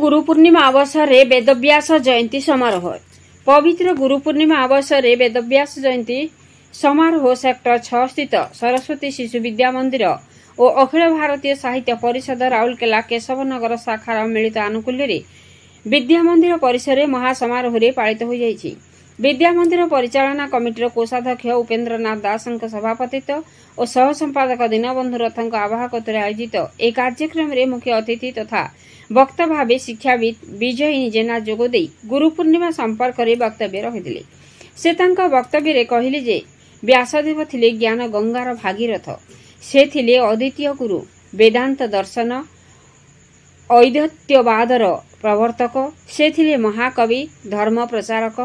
गुरु पूर्णिमा अवसर में वेदव्यास जयंती समारोह। पवित्र गुरु पूर्णिमा अवसर में वेदव्यास जयंती समारोह सेक्टर 6 स्थित सरस्वती शिशु विद्या मंदिर और अखिल भारतीय साहित्य परिषद राउरकेला केशवनगर शाखार मिलित आनुकूल्य विद्या मंदिर परिसर में महासमारोह पालित हो जाइछि। विद्या मंदिर परिचालना कमिटीर कोषाध्यक्ष उपेन्द्रनाथ दास सभापतित्व और सह संपादक दीनबंधु रथ आवाहकत्व आयोजित एक कार्यक्रम में मुख्य अतिथि तथा वक्ता भाव शिक्षाविद विजयिनी जेना जोगदे गुरु पूर्णिमा संपर्क में वक्तव्य रखिथिले। से तांका वक्तव्य रे कहिले जे व्यासदेव थिले ज्ञान गंगार भागीरथ, से थिले अद्वितीय गुरु, वेदांत दर्शन अद्वैतवादर प्रवर्तक, से थिले महाकवि, धर्म प्रचारक,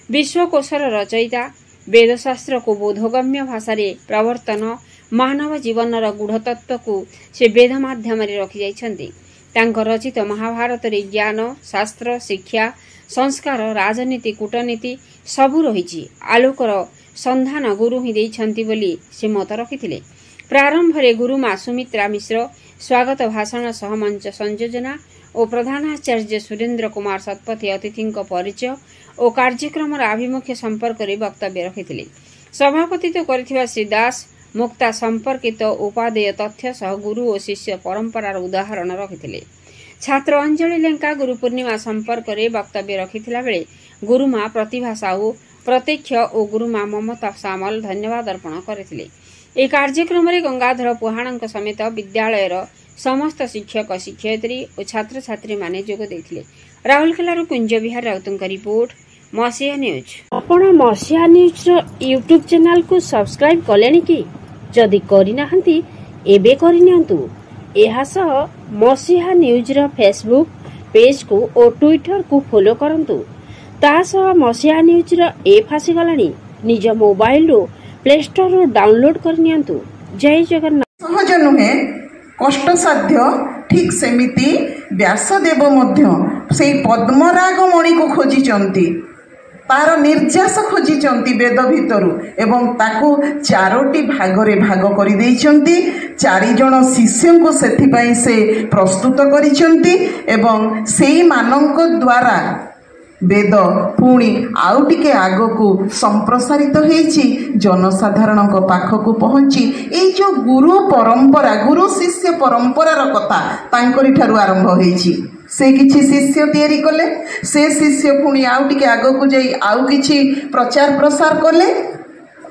विश्वकोशर रचयिता, वेदशास्त्र को बोधगम्य भाषा प्रवर्तन, मानव जीवनर गूढ़तत्व को से वेद माध्यम रखि जाइछन्ति। तांको रचित महाभारत रे ज्ञान, शास्त्र, शिक्षा, संस्कार, राजनीति, कूटनीति सबु रहिछि। आलोकर संधान गुरु ही देइछन्ति बोली से मत रखिथिले। प्रारंभ रे गुरुमा सुमित्रा मिश्र स्वागत भाषण सह मंच संयोजना और प्रधानाचार्य सुरेन्द्र कुमार शतपथी अतिथि परिचय और कार्यक्रम आभिमुख्य संपर्क में वक्तव्य रखिथिले। सभापतित्व करथिबा श्री दास मुक्ता संपर्कित उपादेय तथ्य सह गुरु और शिष्य परंपरार उदाहरण रखिथिले। छात्र अंजलि लेंका गुरु पूर्णिमा संपर्क में वक्तव्य रखिथिला बेले गुरुमा प्रतिभा साहू प्रत्यक्ष और गुरुमा ममता सामल धन्यवाद अर्पण करथिले। ए कार्यक्रम में गंगाधर पुहाणक समेत विद्यालयर समस्त शिक्षक शिक्षयित्री और छात्र छात्री माने जोग देथिले। Rourkela Kunj Vihar राउतଙ୍କ report मसिया news. आपण मसिया न्यूज यूट्यूब चैनल को सब्सक्राइब कलेनी कि जदि करिनाहंती एबे करिनियंतु। एहा सह मसिया न्यूज रो फेसबुक पेज को और ट्विटर को फॉलो करंतु। ता सह मसिया न्यूज रो ऐप आसी गलानी। निज मोबाइल रो प्ले स्टोर रो डाउनलोड करनियंतु। जय जगन्नाथ। सहज नुहे कष्टसाध्य ठीक सेमिति व्यासदेव मध्य से पद्मराग मणि को खोजिचंती, तार निर्यास खोजिचंती वेद भितरु एवं ताकू चारोटी भागरे भाग करि देइचंती। 4 जण शिष्य को सेथिपाई से प्रस्तुत करिचंती एवं सेई मानक द्वारा वेद पुणी आउ टिके आगकू संप्रसारित होईछि, जनसाधारण पाखकू पहुंची ए जो गुरु परंपरा गुरु शिष्य परंपरार कथा तांकरी ठारू आरंभ होईछि। से किछि शिष्य तैयारी कले, से शिष्य पुणी आउ टिके आगकू जाई आउ किछि प्रचार प्रसार कले,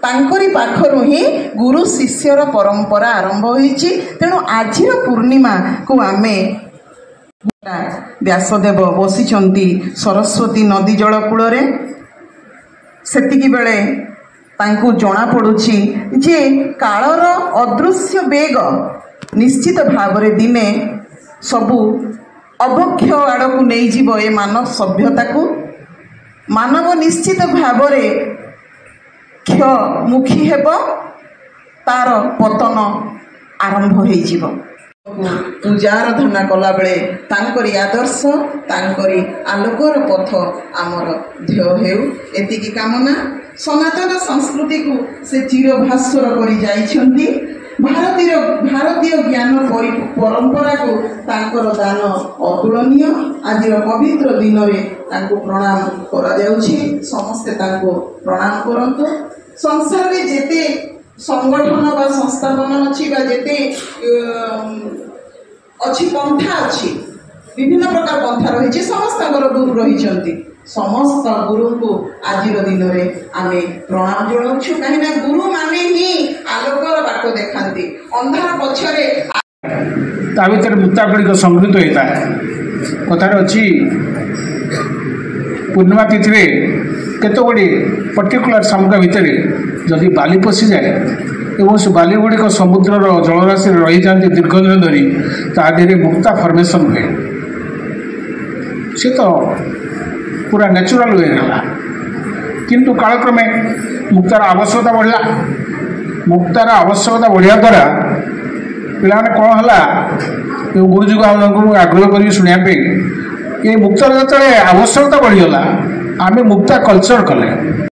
तांकरी पाखरु ही गुरु शिष्यर परंपरा आरंभ होईछि। तेणु आजिर पूर्णिमा को आमे व्यासदेव बसिचंती सरस्वती नदी जल कूल सेतिकी बेले तांकु जना पड़ुछि जे कालर अदृश्य बेग निश्चित भावरे दिने सबु अवक्ष आड़क नहीं जीव। ए मानव सभ्यता को मानव निश्चित भावरे क्षमुखी हेब, तार पतन आरंभ हो जीव। पूजा आराधना कला बेले तांकरी आदर्श तांकरी आलोकर पथ आमर ध्येय हेउ एतिकी कामना। सनातन संस्कृति को से चिरभास्वर करी जाइछंती। भारतीय ज्ञान परंपरा को तांकर दान अतुलनीय। आज पवित्र दिन में तांको प्रणाम करा जाउछि। समस्ते तांको प्रणाम करंतु। संसार में जेते संगठन बा संस्थापन अच्छी बा जेते अच्छी पंथा अच्छी विभिन्न प्रकार पंथा रही समस्त गुरु रही समस्त गुरु को आज दिन में आमे प्रणाम जनाऊँ। कहीं गुरु माने ही आलोकर बाट देखाती अंधार पछरे ता भीतर मुक्तावली संगृत होता है। कथार अच्छी पूर्णिमा तिथि केत गुड़ी पर्टिकुलर सामग्री भितर जदि बाली पशि जाए एवं से बाली गुड़िक समुद्र जलराशि रही जाती दीर्घ दिन धरी ताधे मुक्ता फर्मेसन हुए। सी तो पूरा नेचुराल वे गला किंतु कालक्रमे मुक्तार आवश्यकता बढ़ला। मुक्तार आवश्यकता बढ़िया द्वारा पिलाने कौन है गुरुजी को आम आग्रह कर शुणापी ये मुक्तार जो आवश्यकता बढ़ीगला आम मुक्ता कल्चर कले।